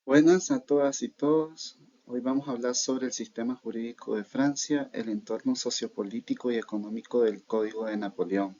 Buenas a todas y todos. Hoy vamos a hablar sobre el sistema jurídico de Francia, el entorno sociopolítico y económico del Código de Napoleón,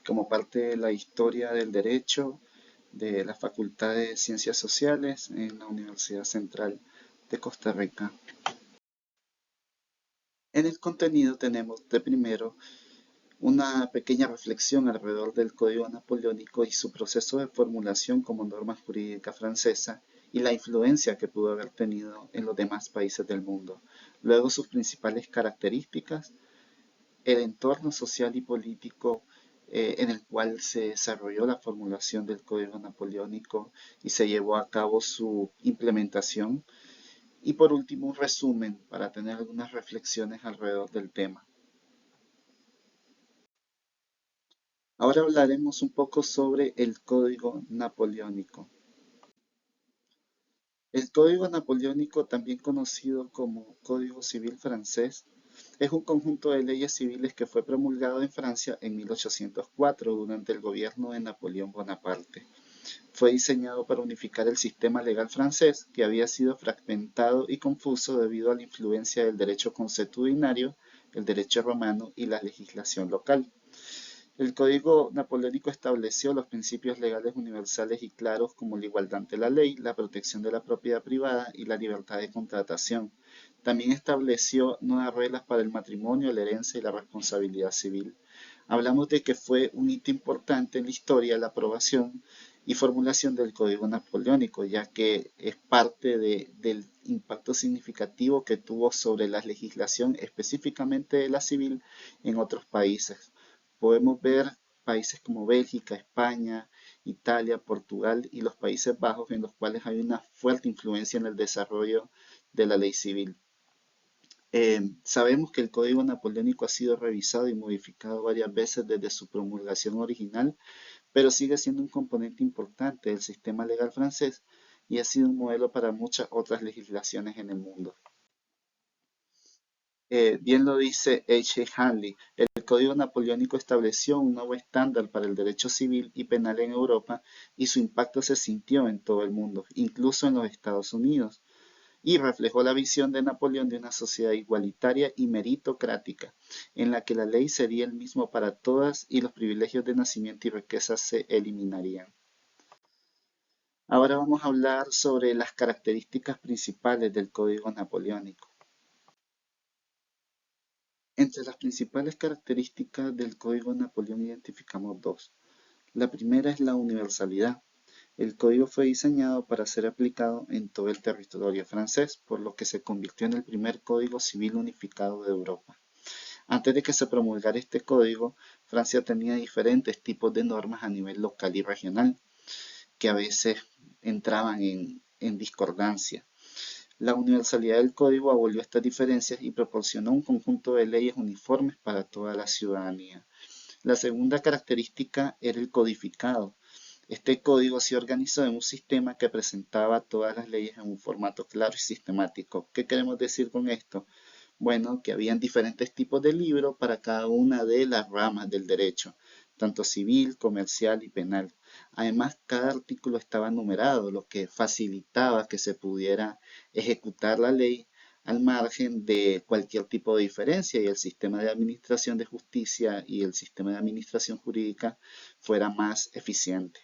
como parte de la historia del derecho de la Facultad de Ciencias Sociales en la Universidad Central de Costa Rica. En el contenido tenemos de primero una pequeña reflexión alrededor del Código Napoleónico y su proceso de formulación como norma jurídica francesa y la influencia que pudo haber tenido en los demás países del mundo. Luego sus principales características, el entorno social y político en el cual se desarrolló la formulación del Código Napoleónico y se llevó a cabo su implementación. Y por último, un resumen para tener algunas reflexiones alrededor del tema. Ahora hablaremos un poco sobre el Código Napoleónico. El Código Napoleónico, también conocido como Código Civil francés, es un conjunto de leyes civiles que fue promulgado en Francia en 1804 durante el gobierno de Napoleón Bonaparte. Fue diseñado para unificar el sistema legal francés, que había sido fragmentado y confuso debido a la influencia del derecho consuetudinario, el derecho romano y la legislación local. El Código Napoleónico estableció los principios legales universales y claros como la igualdad ante la ley, la protección de la propiedad privada y la libertad de contratación. También estableció nuevas reglas para el matrimonio, la herencia y la responsabilidad civil. Hablamos de que fue un hito importante en la historia la aprobación y formulación del Código Napoleónico, ya que es parte del impacto significativo que tuvo sobre la legislación, específicamente de la civil, en otros países. Podemos ver países como Bélgica, España, Italia, Portugal y los Países Bajos, en los cuales hay una fuerte influencia en el desarrollo de la ley civil. Sabemos que el Código Napoleónico ha sido revisado y modificado varias veces desde su promulgación original, pero sigue siendo un componente importante del sistema legal francés y ha sido un modelo para muchas otras legislaciones en el mundo. Bien lo dice H. Hanley, el Código Napoleónico estableció un nuevo estándar para el derecho civil y penal en Europa y su impacto se sintió en todo el mundo, incluso en los Estados Unidos, y reflejó la visión de Napoleón de una sociedad igualitaria y meritocrática, en la que la ley sería el mismo para todas y los privilegios de nacimiento y riqueza se eliminarían. Ahora vamos a hablar sobre las características principales del Código Napoleónico. Entre las principales características del Código Napoleón identificamos dos. La primera es la universalidad. El código fue diseñado para ser aplicado en todo el territorio francés, por lo que se convirtió en el primer código civil unificado de Europa. Antes de que se promulgara este código, Francia tenía diferentes tipos de normas a nivel local y regional, que a veces entraban en discordancia. La universalidad del código abolió estas diferencias y proporcionó un conjunto de leyes uniformes para toda la ciudadanía. La segunda característica era el codificado. Este código se organizó en un sistema que presentaba todas las leyes en un formato claro y sistemático. ¿Qué queremos decir con esto? Bueno, que habían diferentes tipos de libros para cada una de las ramas del derecho, tanto civil, comercial y penal. Además, cada artículo estaba numerado, lo que facilitaba que se pudiera ejecutar la ley al margen de cualquier tipo de diferencia y el sistema de administración de justicia y el sistema de administración jurídica fuera más eficiente.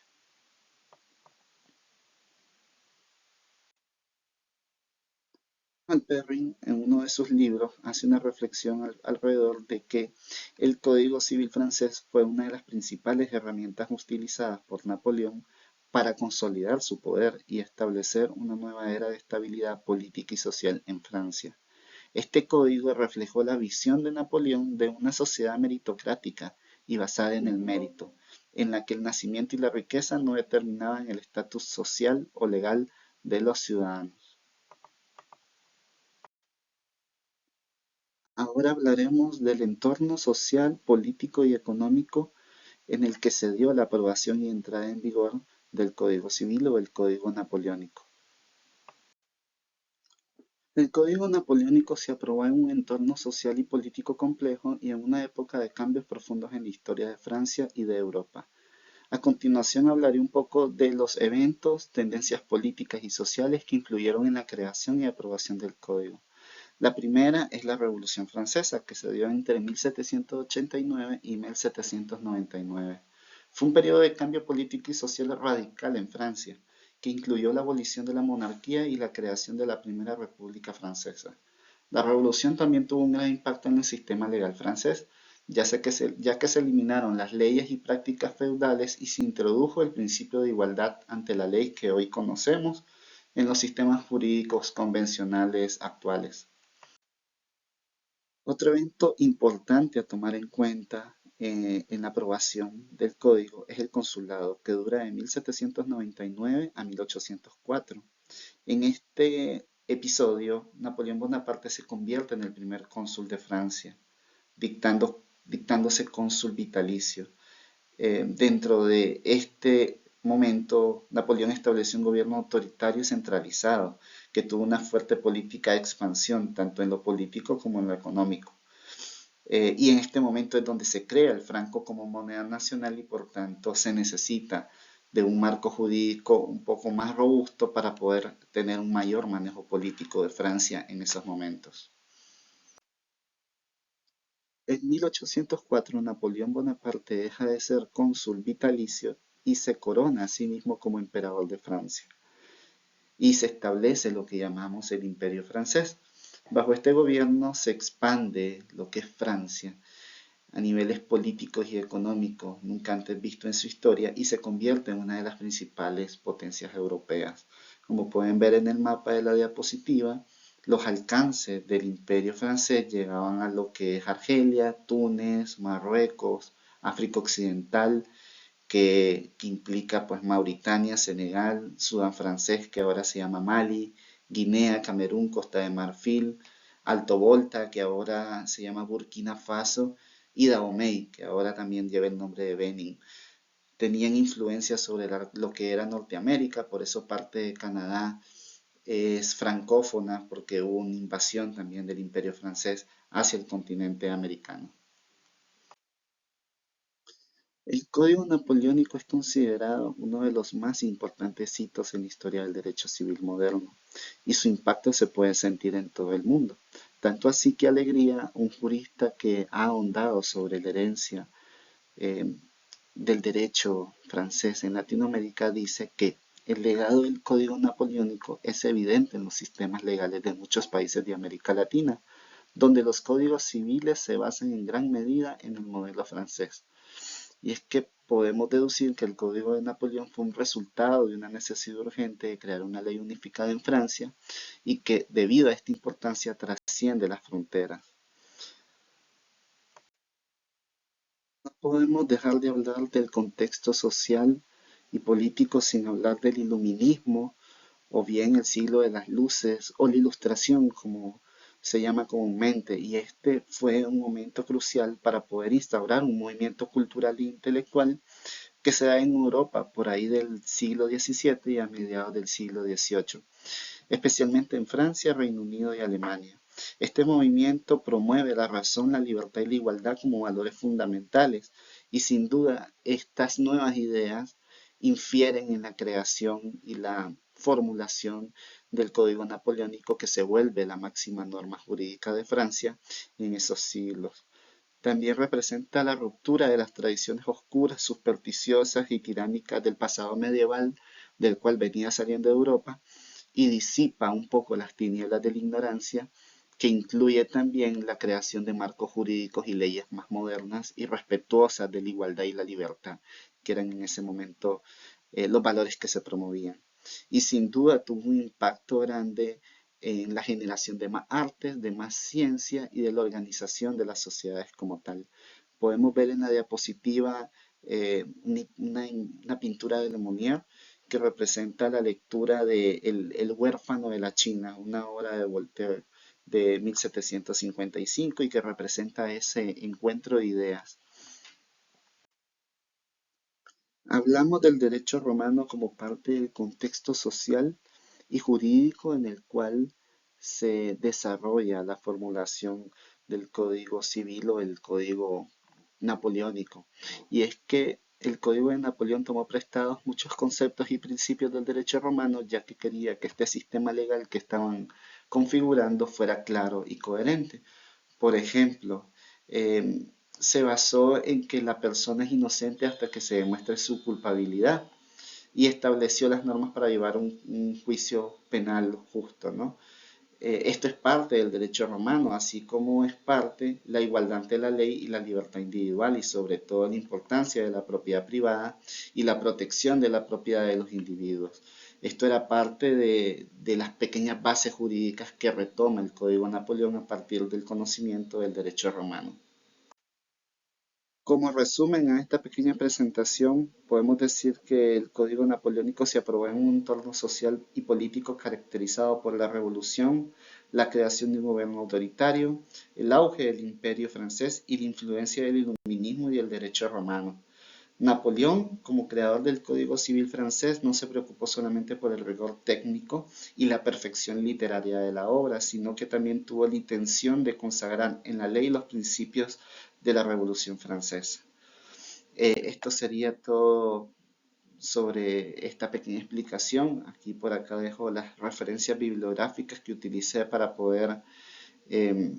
Alperin, en uno de sus libros, hace una reflexión alrededor de que el Código Civil francés fue una de las principales herramientas utilizadas por Napoleón para consolidar su poder y establecer una nueva era de estabilidad política y social en Francia. Este código reflejó la visión de Napoleón de una sociedad meritocrática y basada en el mérito, en la que el nacimiento y la riqueza no determinaban el estatus social o legal de los ciudadanos. Ahora hablaremos del entorno social, político y económico en el que se dio la aprobación y entrada en vigor del Código Civil o el Código Napoleónico. El Código Napoleónico se aprobó en un entorno social y político complejo y en una época de cambios profundos en la historia de Francia y de Europa. A continuación hablaré un poco de los eventos, tendencias políticas y sociales que influyeron en la creación y aprobación del código. La primera es la Revolución Francesa, que se dio entre 1789 y 1799. Fue un periodo de cambio político y social radical en Francia, que incluyó la abolición de la monarquía y la creación de la Primera República Francesa. La revolución también tuvo un gran impacto en el sistema legal francés, ya que se eliminaron las leyes y prácticas feudales y se introdujo el principio de igualdad ante la ley que hoy conocemos en los sistemas jurídicos convencionales actuales. Otro evento importante a tomar en cuenta en la aprobación del código es el consulado, que dura de 1799 a 1804. En este episodio, Napoleón Bonaparte se convierte en el primer cónsul de Francia, dictándose cónsul vitalicio. Dentro de este momento, Napoleón estableció un gobierno autoritario y centralizado, que tuvo una fuerte política de expansión, tanto en lo político como en lo económico. Y en este momento es donde se crea el franco como moneda nacional y por tanto se necesita de un marco jurídico un poco más robusto para poder tener un mayor manejo político de Francia en esos momentos. En 1804 Napoleón Bonaparte deja de ser cónsul vitalicio y se corona a sí mismo como emperador de Francia. Y se establece lo que llamamos el Imperio francés. Bajo este gobierno se expande lo que es Francia a niveles políticos y económicos nunca antes visto en su historia y se convierte en una de las principales potencias europeas. Como pueden ver en el mapa de la diapositiva, los alcances del imperio francés llegaban a lo que es Argelia, Túnez, Marruecos, África Occidental, que implica pues Mauritania, Senegal, Sudán francés, que ahora se llama Mali, Guinea, Camerún, Costa de Marfil, Alto Volta, que ahora se llama Burkina Faso, y Dahomey, que ahora también lleva el nombre de Benin. Tenían influencia sobre lo que era Norteamérica, por eso parte de Canadá es francófona, porque hubo una invasión también del Imperio francés hacia el continente americano. El Código Napoleónico es considerado uno de los más importantes hitos en la historia del derecho civil moderno, y su impacto se puede sentir en todo el mundo. Tanto así que Alegría, un jurista que ha ahondado sobre la herencia eh, del derecho francés en Latinoamérica, dice que el legado del Código Napoleónico es evidente en los sistemas legales de muchos países de América Latina, donde los códigos civiles se basan en gran medida en el modelo francés. Y es que podemos deducir que el Código de Napoleón fue un resultado de una necesidad urgente de crear una ley unificada en Francia y que debido a esta importancia trasciende las fronteras. No podemos dejar de hablar del contexto social y político sin hablar del iluminismo o bien el siglo de las luces o la ilustración como se llama comúnmente, y este fue un momento crucial para poder instaurar un movimiento cultural e intelectual que se da en Europa por ahí del siglo XVII y a mediados del siglo XVIII, especialmente en Francia, Reino Unido y Alemania. Este movimiento promueve la razón, la libertad y la igualdad como valores fundamentales y sin duda estas nuevas ideas infieren en la creación y la formulación del Código Napoleónico que se vuelve la máxima norma jurídica de Francia en esos siglos. También representa la ruptura de las tradiciones oscuras, supersticiosas y tiránicas del pasado medieval, del cual venía saliendo de Europa, y disipa un poco las tinieblas de la ignorancia, que incluye también la creación de marcos jurídicos y leyes más modernas y respetuosas de la igualdad y la libertad, que eran en ese momento los valores que se promovían. Y sin duda tuvo un impacto grande en la generación de más artes, de más ciencia y de la organización de las sociedades como tal. Podemos ver en la diapositiva una pintura de Le Monnier que representa la lectura de El huérfano de la China, una obra de Voltaire de 1755 y que representa ese encuentro de ideas. Hablamos del derecho romano como parte del contexto social y jurídico en el cual se desarrolla la formulación del Código Civil o el Código Napoleónico. Y es que El Código de Napoleón tomó prestados muchos conceptos y principios del derecho romano, ya que quería que este sistema legal que estaban configurando fuera claro y coherente. Por ejemplo, se basó en que la persona es inocente hasta que se demuestre su culpabilidad y estableció las normas para llevar un juicio penal justo, ¿no? Esto es parte del derecho romano, así como es parte la igualdad ante la ley y la libertad individual y sobre todo la importancia de la propiedad privada y la protección de la propiedad de los individuos. Esto era parte de las pequeñas bases jurídicas que retoma el Código Napoleón a partir del conocimiento del derecho romano. Como resumen a esta pequeña presentación, podemos decir que el Código Napoleónico se aprobó en un entorno social y político caracterizado por la revolución, la creación de un gobierno autoritario, el auge del imperio francés y la influencia del iluminismo y el derecho romano. Napoleón, como creador del Código Civil francés, no se preocupó solamente por el rigor técnico y la perfección literaria de la obra, sino que también tuvo la intención de consagrar en la ley los principios de la Revolución Francesa. Esto sería todo sobre esta pequeña explicación. Aquí por acá dejo las referencias bibliográficas que utilicé para poder eh,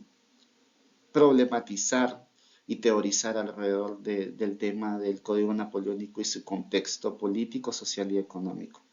problematizar y teorizar alrededor del tema del Código Napoleónico y su contexto político, social y económico.